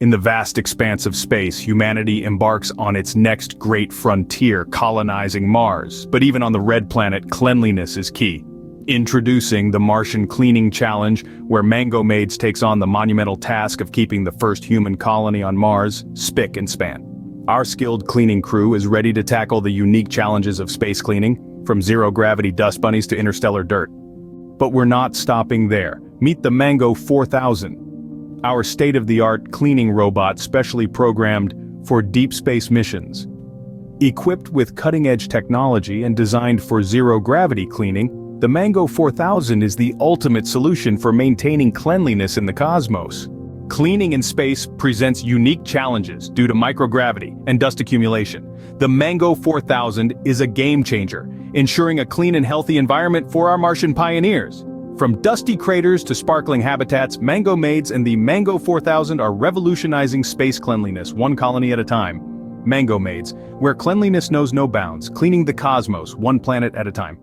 In the vast expanse of space, humanity embarks on its next great frontier, colonizing Mars. But even on the red planet, cleanliness is key. Introducing the Martian Cleaning Challenge, where Mango Maids takes on the monumental task of keeping the first human colony on Mars spick and span. Our skilled cleaning crew is ready to tackle the unique challenges of space cleaning, from zero-gravity dust bunnies to interstellar dirt. But we're not stopping there. Meet the Mango 4000. Our state-of-the-art cleaning robot specially programmed for deep space missions. Equipped with cutting-edge technology and designed for zero-gravity cleaning, the Mango 4000 is the ultimate solution for maintaining cleanliness in the cosmos. Cleaning in space presents unique challenges due to microgravity and dust accumulation. The Mango 4000 is a game-changer, ensuring a clean and healthy environment for our Martian pioneers. From dusty craters to sparkling habitats, Mango Maids and the Mango 4000 are revolutionizing space cleanliness one colony at a time. Mango Maids, where cleanliness knows no bounds, cleaning the cosmos one planet at a time.